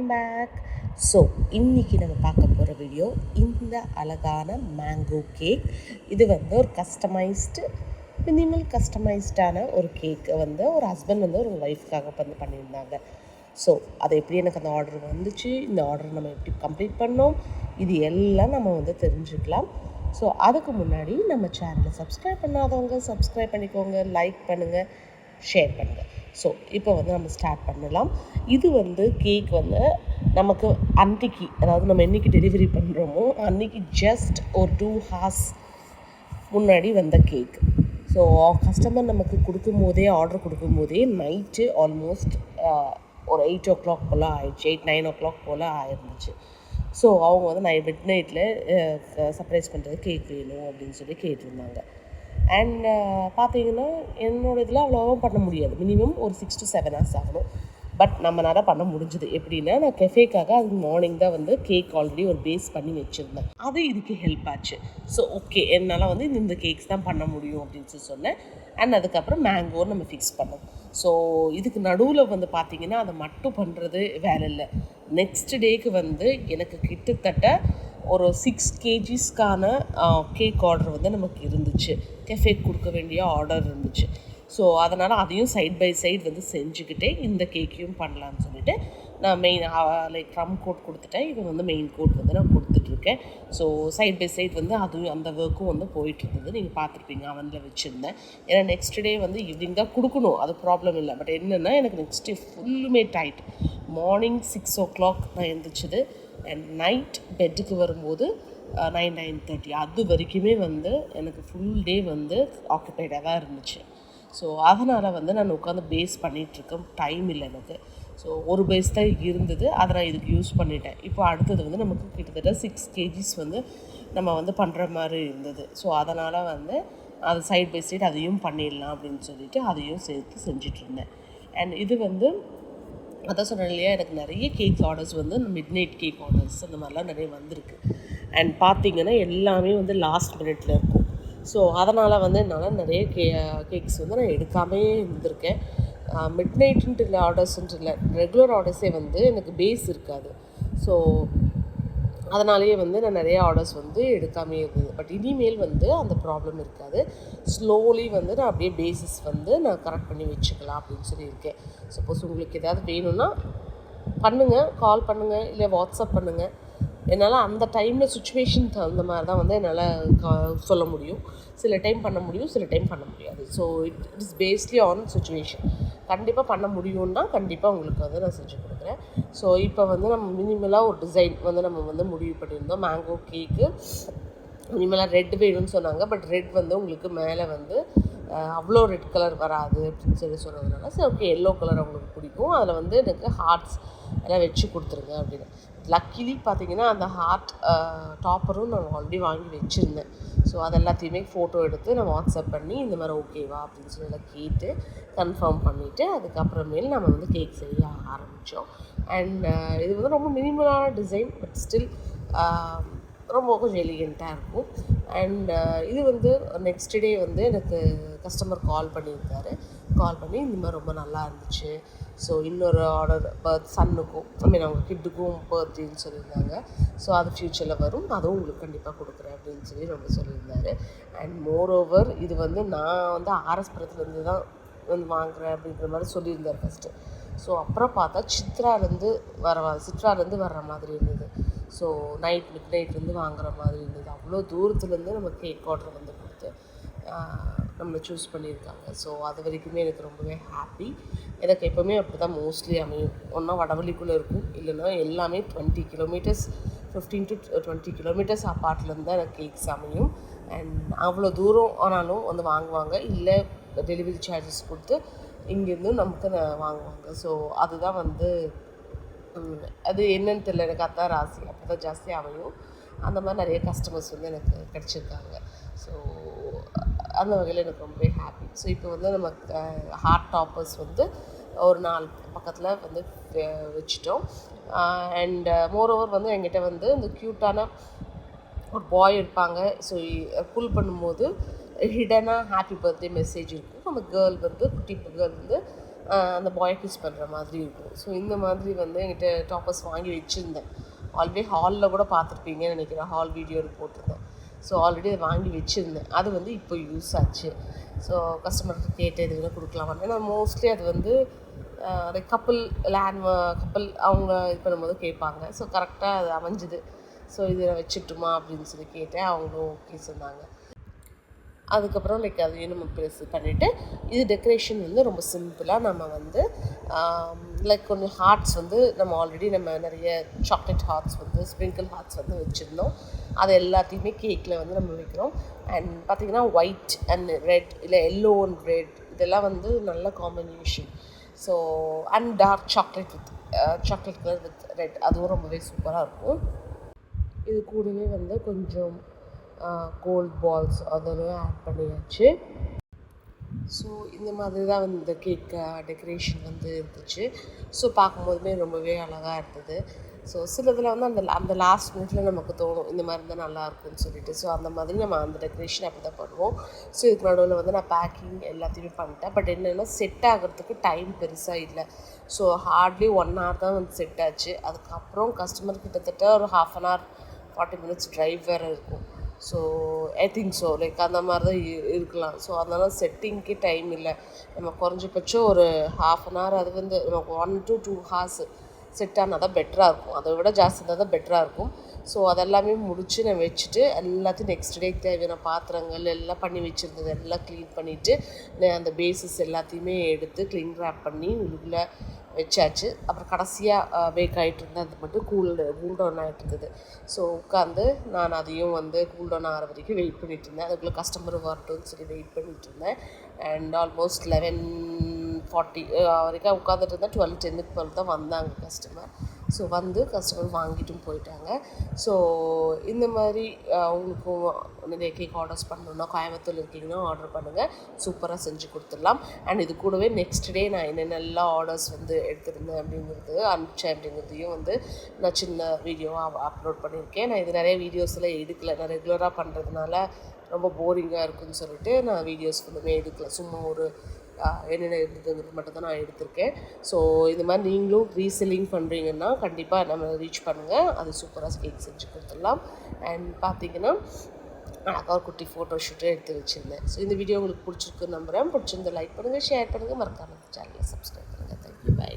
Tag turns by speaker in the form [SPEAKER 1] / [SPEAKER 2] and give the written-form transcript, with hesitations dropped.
[SPEAKER 1] Welcome back. So இன்றைக்கி நம்ம பார்க்க போகிற வீடியோ இந்த அழகான மேங்கோ கேக். இது வந்து ஒரு மினிமல் கஸ்டமைஸ்டான ஒரு கேக்கை வந்து ஒரு ஹஸ்பண்ட் வந்து ஒரு ஒய்ஃப்காக வந்து பண்ணியிருந்தாங்க. ஸோ அதை எப்படி எனக்கு அந்த ஆர்டர் வந்துச்சு, இந்த ஆர்டர் நம்ம எப்படி கம்ப்ளீட் பண்ணோம், இது எல்லாம் நம்ம வந்து தெரிஞ்சுக்கலாம். ஸோ அதுக்கு முன்னாடி நம்ம சேனலை சப்ஸ்கிரைப் பண்ணாதவங்க சப்ஸ்கிரைப் பண்ணிக்கோங்க, லைக் பண்ணுங்கள், ஷேர் பண்ணுங்கள். ஸோ இப்போ வந்து நம்ம ஸ்டார்ட் பண்ணலாம். இது வந்து கேக் வந்து நமக்கு அன்றைக்கி, அதாவது நம்ம என்றைக்கு டெலிவரி பண்ணுறோமோ அன்றைக்கி ஜஸ்ட் ஒரு 2 hours முன்னாடி வந்த கேக். ஸோ கஸ்டமர் நமக்கு ஆர்டர் கொடுக்கும்போதே நைட்டு ஆல்மோஸ்ட் ஒரு 8 o'clock போல் ஆயிடுச்சு, 8-9 o'clock போல் ஆயிருந்துச்சு. ஸோ அவங்க வந்து மிட் நைட்டில் சர்ப்ரைஸ் பண்ணுறது கேக் வேணும் அப்படின்னு சொல்லி கேட்டிருந்தாங்க. அண்ட் பார்த்தீங்கன்னா என்னோடய இதில் அவ்வளோவா பண்ண முடியாது, மினிமம் ஒரு 6 to 7 hours ஆகணும். பட் நம்மளால பண்ண முடிஞ்சுது. எப்படின்னா, நான் கெஃபேக்காக அது மார்னிங் தான் வந்து கேக் ஆல்ரெடி ஒரு பேஸ் பண்ணி வச்சுருந்தேன், அது இதுக்கு ஹெல்ப் ஆச்சு. ஸோ ஓகே, என்னால் வந்து இந்த கேக்ஸ் தான் பண்ண முடியும் அப்படின்னு சொன்னேன். அண்ட் அதுக்கப்புறம் மேங்கோ நம்ம ஃபிக்ஸ் பண்ணோம். ஸோ இதுக்கு நடுவில் வந்து பார்த்திங்கன்னா அதை மட்டும் பண்ணுறது வேலை இல்லை. நெக்ஸ்ட் டேக்கு வந்து எனக்கு கிட்டத்தட்ட ஒரு 6 kgsக்கான கேக் ஆர்டர் வந்து நமக்கு இருந்துச்சு, கெஃபேக்கு கொடுக்க வேண்டிய ஆர்டர் இருந்துச்சு. ஸோ அதனால் அதையும் சைட் பை சைட் வந்து செஞ்சுக்கிட்டே இந்த கேக்கையும் பண்ணலான்னு சொல்லிவிட்டு நான் மெயின் லைக் க்ரம் கோட் கொடுத்துட்டேன். இது வந்து மெயின் கோட் வந்து நான் கொடுத்துட்ருக்கேன். ஸோ சைட் பை சைட் வந்து அதுவும் அந்த ஒர்க்கும் வந்து போயிட்டுருந்தது. நீங்கள் பார்த்துருப்பீங்க, அவனில் வச்சுருந்தேன். ஏன்னா நெக்ஸ்ட் டே வந்து ஈவினிங் தான் கொடுக்கணும், அது ப்ராப்ளம் இல்லை. பட் என்னென்னா எனக்கு நெக்ஸ்ட் டே ஃபுல்லுமே டைட். மார்னிங் 6 o'clock நான் எழுந்திரிச்சது, அண்ட் நைட் பெட்டுக்கு வரும்போது 9-9:30 அது வரைக்குமே வந்து எனக்கு ஃபுல் டே வந்து ஆக்குபைடாக தான் இருந்துச்சு. ஸோ அதனால் வந்து நான் உட்காந்து பேஸ் பண்ணிகிட்ருக்கேன், டைம் இல்லை எனக்கு. ஸோ ஒரு பேஸ் தான் இருந்தது, அதை நான் இதுக்கு யூஸ் பண்ணிட்டேன். இப்போ அடுத்தது வந்து நமக்கு கிட்டத்தட்ட 6 kgs வந்து நம்ம வந்து பண்ணுற மாதிரி இருந்தது. ஸோ அதனால் வந்து அது சைட் பை சைட் அதையும் பண்ணிடலாம் அப்படின்னு சொல்லிட்டு அதையும் சேர்த்து செஞ்சிட்ருந்தேன். அண்ட் இது வந்து அதான் சொன்னேன் இல்லையா, எனக்கு நிறைய கேக் ஆர்டர்ஸ் வந்து மிட் நைட் கேக் ஆர்டர்ஸ் அந்த மாதிரிலாம் நிறைய வந்திருக்கு. அண்ட் பார்த்திங்கன்னா எல்லாமே வந்து லாஸ்ட் மினிட்ல இருக்கும். ஸோ அதனால் வந்து என்னால் நிறைய கேக்ஸ் வந்து நான் எடுக்காமே இருந்திருக்கேன். மிட் நைட்டுன்ட்டு இல்லை, ஆர்டர்ஸ்ன்ட்டு இல்லை, ரெகுலர் ஆர்டர்ஸே வந்து எனக்கு பேஸ் இருக்காது. ஸோ அதனாலேயே வந்து நான் நிறைய ஆர்டர்ஸ் வந்து எடுக்காமே இருந்தது. பட் இனிமேல் வந்து அந்த ப்ராப்ளம் இருக்காது. ஸ்லோலி வந்து நான் அப்படியே பேசிஸ் வந்து நான் கரெக்ட் பண்ணி வச்சுக்கலாம் அப்படின்னு சொல்லியிருக்கேன். சப்போஸ் உங்களுக்கு ஏதாவது வேணும்னா பண்ணுங்கள், கால் பண்ணுங்கள், இல்லை வாட்ஸ்அப் பண்ணுங்கள். என்னால் அந்த டைமில் சுச்சுவேஷன் தகுந்த மாதிரி தான் வந்து என்னால் சொல்ல முடியும். சில டைம் பண்ண முடியும், சில டைம் பண்ண முடியாது. So it is based on situation. கண்டிப்பாக பண்ண முடியும்னா கண்டிப்பாக உங்களுக்கு வந்து நான் செஞ்சு கொடுக்குறேன். ஸோ இப்போ வந்து நம்ம மினிமலாக ஒரு டிசைன் வந்து நம்ம வந்து முடிவு பண்ணியிருந்தோம். மேங்கோ கேக்கு மினிமலாக ரெட் வேணும்னு சொன்னாங்க. பட் ரெட் வந்து உங்களுக்கு மேலே வந்து அவ்வளோ ரெட் கலர் வராது அப்படின்னு சொன்னதுனால சரி ஓகே, எல்லோ கலர் அவங்களுக்கு பிடிக்கும், அதில் வந்து எனக்கு ஹார்ட்ஸ் எல்லாம் வச்சு கொடுத்துருங்க அப்படின்னு. லக்கிலி பார்த்தீங்கன்னா அந்த ஹார்ட் டாப்பரும் நான் ஆல்ரெடி வாங்கி வச்சுருந்தேன். ஸோ அது எல்லாத்தையுமே ஃபோட்டோ எடுத்து நான் வாட்ஸ்அப் பண்ணி இந்த மாதிரி ஓகேவா அப்படின்னு சொல்லி கேட்டு கன்ஃபார்ம் பண்ணிவிட்டு அதுக்கப்புறமேல் நம்ம வந்து கேக் செய்ய ஆரம்பித்தோம். அண்ட் இது வந்து ரொம்ப மினிமலான டிசைன், பட் ஸ்டில் ரொம்ப கொஞ்சம் எலிகெண்ட்டாக இருக்கும். அண்ட் இது வந்து நெக்ஸ்ட் டே வந்து எனக்கு கஸ்டமர் கால் பண்ணியிருக்காரு. கால் பண்ணி இந்த மாதிரி ரொம்ப நல்லா இருந்துச்சு, ஸோ இன்னொரு ஆர்டர் சன்னுக்கும் அவங்க கிட்டுக்கும் பர்த்டேன்னு சொல்லியிருந்தாங்க. ஸோ அது ஃப்யூச்சரில் வரும், அதுவும் உங்களுக்கு கண்டிப்பாக கொடுக்குறேன் அப்படின்னு சொல்லி ரொம்ப சொல்லியிருந்தாரு. அண்ட் மோரோவர் இது வந்து நான் வந்து ஆர்எஸ்புரத்துலேருந்து தான் வந்து வாங்குகிறேன் அப்படின்ற மாதிரி சொல்லியிருந்தார் ஃபஸ்ட்டு. ஸோ அப்புறம் பார்த்தா சித்ராலேருந்து வர்ற மாதிரி இருந்தது. ஸோ மிட் நைட்லேருந்து வாங்குற மாதிரி இருந்தது. அவ்வளோ தூரத்துலேருந்து நம்ம கேக் ஆர்டர் வந்து கொடுத்து நம்மளை சூஸ் பண்ணியிருக்காங்க. ஸோ அது வரைக்குமே எனக்கு ரொம்பவே ஹாப்பி. எனக்கு எப்போவுமே அப்படி தான் மோஸ்ட்லி அமையும். ஒன்றா வடவள்ளிக்குள்ளே இருக்கும், இல்லைன்னா எல்லாமே 20 kilometers 15 to 20 kilometers அப்பார்ட்லேருந்து தான் எனக்கு கேக்ஸ் அமையும். அண்ட் அவ்வளோ தூரம் ஆனாலும் வந்து வாங்குவாங்க, இல்லை டெலிவரி சார்ஜஸ் கொடுத்து இங்கேருந்து நமக்கு வாங்குவாங்க. ஸோ அதுதான் வந்து அது என்னன்னு தெரியல, எனக்கு அதான் ராசி, அப்படி தான் ஜாஸ்தி அமையும். அந்த மாதிரி நிறைய கஸ்டமர்ஸ் வந்து எனக்கு கிடச்சிருக்காங்க. ஸோ அந்த வகையில் எனக்கு ரொம்பவே ஹாப்பி. ஸோ இப்போ வந்து நம்ம ஹார்ட் டாப்பர்ஸ் வந்து ஒரு 4 பக்கத்தில் வந்து வச்சுட்டோம். அண்ட் மோரோவர் வந்து என்கிட்ட வந்து இந்த க்யூட்டான ஒரு பாய் இருப்பாங்க. ஸோ புல் பண்ணும்போது ஹிடனாக ஹாப்பி பர்த்டே மெசேஜ் இருக்கும். அந்த கேர்ள் வந்து குட்டி கேர்ள் வந்து அந்த பாய் கிஸ் பண்ணுற மாதிரி இருக்கும். ஸோ இந்த மாதிரி வந்து என்கிட்ட டாப்பர்ஸ் வாங்கி வச்சுருந்தேன். ஆல்ரெடி ஹாலில் கூட பார்த்துருப்பீங்கன்னு நினைக்கிறேன், ஹால் வீடியோ போட்டிருந்தேன். ஸோ ஆல்ரெடி அதை வாங்கி வச்சுருந்தேன். அது வந்து இப்போ யூஸ் ஆச்சு. ஸோ கஸ்டமருக்கு கேட்டு இது வேணால் கொடுக்கலாமா, ஏன்னா மோஸ்ட்லி அது வந்து கப்புள் கப்புள் அவங்க இது பண்ணும்போது கேட்பாங்க. ஸோ கரெக்டாக அது அமைஞ்சுது. ஸோ இதை வச்சுட்டுமா அப்படின்னு சொல்லி கேட்டேன். அவங்களும் ஓகே சொன்னாங்க. அதுக்கப்புறம் அதையும் நம்ம ப்ரெஸ் பண்ணிவிட்டு, இது டெக்கரேஷன் வந்து ரொம்ப சிம்பிளாக நம்ம வந்து கொஞ்சம் ஹார்ட்ஸ் வந்து நம்ம ஆல்ரெடி நம்ம நிறைய சாக்லேட் ஹார்ட்ஸ் வந்து ஸ்ப்ரிங்கிள் ஹார்ட்ஸ் வந்து வச்சுருந்தோம். அது எல்லாத்தையுமே கேக்கில் வந்து நம்ம வைக்கிறோம். அண்ட் பார்த்திங்கன்னா ஒயிட் அண்ட் ரெட் இல்லை எல்லோ அண்ட் ரெட் இதெல்லாம் வந்து நல்ல combination. So and dark chocolate with chocolate colour with red, அதுவும் ரொம்பவே சூப்பராக இருக்கும். இது கூடவே வந்து கொஞ்சம் கோல்ட் பால்ஸ் அதெல்லாம் ஆட் பண்ணியாச்சு. ஸோ இந்த மாதிரி தான் வந்து இந்த கேக் டெக்கரேஷன் வந்து இருந்துச்சு. ஸோ பார்க்கும்போதுமே ரொம்பவே அழகாக இருந்தது. ஸோ சிலதில் வந்து அந்த லாஸ்ட் மினிட்ல நமக்கு தோணும் இந்த மாதிரி இருந்தால் நல்லாயிருக்கும்னு சொல்லிட்டு. ஸோ அந்த மாதிரி நம்ம அந்த டெக்கரேஷன் அப்படி தான் பண்ணுவோம். ஸோ இதுக்கு நடுவில் வந்து நான் பேக்கிங் எல்லாத்தையுமே பண்ணிட்டேன். பட் என்னென்னா செட் ஆகிறதுக்கு டைம் பெருசாக இல்லை. ஸோ ஹார்ட்லி 1 hour தான் வந்து செட் ஆச்சு. அதுக்கப்புறம் கஸ்டமர் கிட்டத்தட்ட ஒரு 1/2 hour 40 minutes ட்ரைவ் வேறு இருக்கும். ஸோ ஐ திங்க் ஸோ அந்த மாதிரி தான் இருக்கலாம். ஸோ அதனால் செட்டிங்க்கே டைம் இல்லை. நம்ம குறைஞ்சபட்சம் ஒரு 1/2 hour, அது வந்து நமக்கு 1 to 2 hours செட் ஆனால் தான் பெட்டராக இருக்கும். அதை விட ஜாஸ்தி இருந்தால் தான் பெட்டராக இருக்கும். ஸோ அதெல்லாமே முடித்து நான் வச்சுட்டு எல்லாத்தையும் நெக்ஸ்ட் டேக்கு தேவையான பாத்திரங்கள் எல்லாம் பண்ணி வச்சுருந்தது எல்லாம் க்ளீன் பண்ணிவிட்டு நான் அந்த பேஸஸ் எல்லாத்தையுமே எடுத்து க்ளீன் ரேப் பண்ணி உள்ளே வச்சாச்சு. அப்புறம் கடைசியாக பேக் ஆகிட்டு இருந்தேன், அது மட்டும் கூல் டவுன் ஆகிட்டு இருந்தது. ஸோ உட்காந்து நான் அதையும் வந்து கூல் டவுன் ஆகிற வரைக்கும் வெயிட் பண்ணிகிட்டு இருந்தேன். அதுக்குள்ளே கஸ்டமர் வரட்டும்னு சொல்லி வெயிட் பண்ணிகிட்டு இருந்தேன். அண்ட் ஆல்மோஸ்ட் 11:40 வரைக்கும் உட்காந்துட்டு இருந்தேன். 12:10 போல் தான் வந்தாங்க கஸ்டமர். ஸோ வந்து கஸ்டமர் வாங்கிட்டும் போயிட்டாங்க. ஸோ இந்த மாதிரி உங்களுக்கும் நிறைய கேக் ஆர்டர்ஸ் பண்ணணுன்னா கோயம்புத்தூர் இருக்கீங்கன்னா ஆர்டர் பண்ணுங்கள், சூப்பராக செஞ்சு கொடுத்துடலாம். அண்ட் இது கூடவே நெக்ஸ்ட் டே நான் என்னென்னலாம் ஆர்டர்ஸ் வந்து எடுத்திருந்தேன் அப்படிங்கிறது அனுப்பிச்சேன் அப்படிங்கிறதையும் வந்து நான் சின்ன வீடியோவாக அப்லோட் பண்ணியிருக்கேன். நான் இது நிறைய வீடியோஸில் எடுக்கலை, நான் ரெகுலராக பண்ணுறதுனால ரொம்ப போரிங்காக இருக்குதுன்னு சொல்லிட்டு நான் வீடியோஸ் ஃபுல்லுமே எடுக்கலை. சும்மா ஒரு என்னென்ன இருந்ததுங்கிறது மட்டும் தான் நான் எடுத்திருக்கேன். ஸோ இந்த மாதிரி நீங்களும் ரீசெல்லிங் பண்ணுறீங்கன்னா கண்டிப்பாக நம்ம ரீச் பண்ணுங்கள், அது சூப்பராக கேக் செஞ்சு கொடுத்துடலாம். அண்ட் பார்த்திங்கன்னா அழகாக ஒரு குட்டி ஃபோட்டோ ஷூட்டே எடுத்து வச்சுருந்தேன். ஸோ இந்த வீடியோ உங்களுக்கு பிடிச்சிருக்குன்னு நம்புகிறேன். பிடிச்சிருந்த லைக் பண்ணுங்கள், ஷேர் பண்ணுங்கள், மறக்காமல் சேனலை சப்ஸ்கிரைப் பண்ணுங்கள். Thank you, by.